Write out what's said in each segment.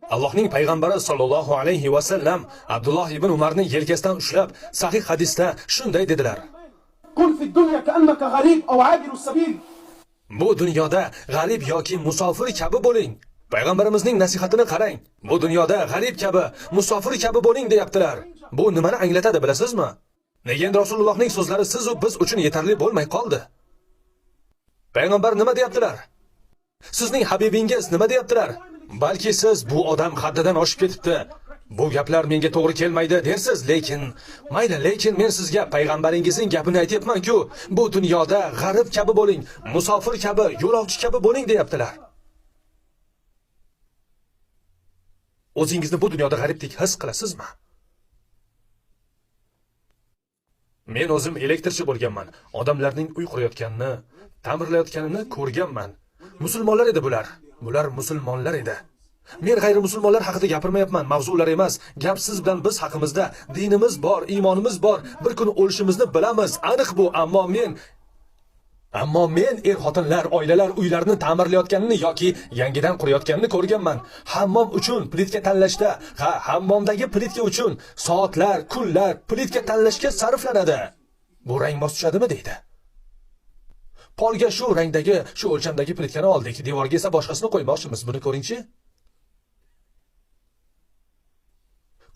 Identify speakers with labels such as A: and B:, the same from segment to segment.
A: Allohning payg'ambari sollallohu alayhi va sallam Abdulloh ibn Umarning yelkasidan ushlab, sahih hadisda shunday dedilar:
B: كن في الدنيا كأنك غريب أو عابر السبيل.
A: Bu dunyoda g'arib yoki musofir kabi bo'ling. Payg'ambarimizning nasihatini qarang. Bu dunyoda g'arib kabi, musofir kabi bo'ling deyaptilar. Bu nimani anglatadi bilasizmi? Nega endi Rasulullohning so'zlari siz va biz uchun yetarli bo'lmay qoldi? Payg'ambar nima deyaptilar? Sizning habibingiz nima deyaptilar? Balki siz bu odam haddidan oshib ketibdi. Bu gaplar menga to'g'ri kelmaydi dersiz, lekin men sizga payg'ambaringizning gapini aytayapman-ku, bu dunyoda g'arib kabi bo'ling, musofir kabi, yo'lovchi kabi bo'ling deyaptilar. O'zingizni bu dunyoda g'aribdek his qilasizmi? Men o'zim elektrchi bo'lganman. Odamlarning uy qurayotganini, ta'mirlayotganini ko'rganman. Musulmonlar edi bular. Bular musulmonlar edi. Men g'ayri musulmonlar haqida gapirmayapman, mavzular emas. Gap siz bilan biz haqimizda. Dinimiz bor, iymonimiz bor. Bir kun o'lishimizni bilamiz. Aniq bu, ammo men er-xotinlar, oilalar uylarini ta'mirlayotganini yoki yangidan qurayotganini ko'rganman. Hammom uchun plitka tanlashda, hammomdagi plitka uchun soatlar, kunlar plitka tanlashga sarflanadi. Bu rang mos tushadimi deydi. Polga shu rangdagi, shu o'lchamdagi plitkani oldik, devorga esa boshqasini qo'ymoqchimiz. Buni ko'ring-chi.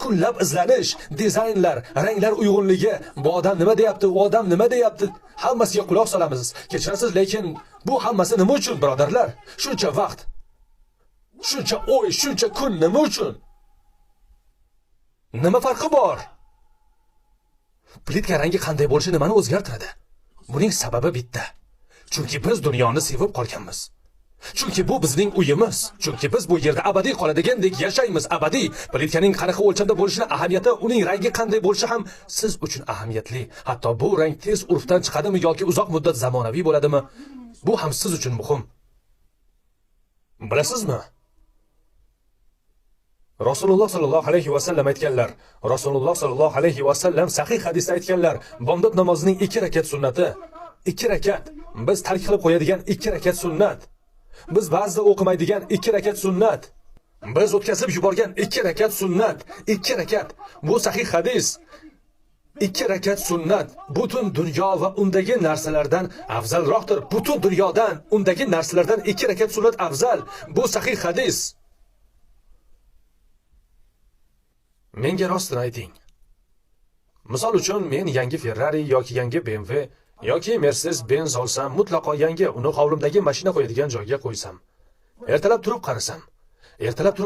A: Kunlab izlanish, dizaynlar, ranglar uyg'unligi, bu odam nima deyapti, u odam nima deyapti, hammasiga quloq solamiz. Kechirasiz, lekin bu hammasi nima uchun, birodarlar? Shuncha vaqt, shuncha o'y, shuncha kun nima uchun? Nima farqi bor? Plitka rangi qanday bo'lishi nimani o'zgartiradi? Buning sababi bitta. Chunki biz dunyoni sevib qolganmiz. Chunki bu bizning uyimiz. Chunki biz bu yerda abadiy qoladigandek yashaymiz, abadiy. Plitkaning qanaqa o'lchamda bo'lishini ahamiyati, uning rangi qanday bo'lishi ham siz uchun ahamiyatli. Hatto bu rang tez urfdan chiqadimi yoki uzoq muddat zamonaviy bo'ladimi, bu ham siz uchun muhim. Bilasizmi? Rasululloh sallallohu alayhi va sallam aytganlar. Rasululloh sallallohu alayhi va sallam sahih hadisda aytganlar. Bomdod namozining 2 rakat sunnati. 2 rakat. Biz tark qilib qo'yadigan 2 rakat sunnat. Biz ba'zida o'qimaydigan 2 rakat sunnat. Biz o'tkazib yuborgan 2 rakat sunnat. 2 rakat. Bu sahih hadis. 2 rakat sunnat butun dunyo va undagi narsalardan afzalroqdir. Butun dunyodan, undagi narsalardan 2 rakat sunnat afzal. Bu sahih hadis. Menga rostini ayting. Misol uchun men yangi Ferrari yoki yangi BMW yoki Mercedes-Benz olsam, mutlaqo yangi, uni hovlimdagi mashina qo'yadigan joyga qo'ysam, ertalab turib qarasam, ertalab turib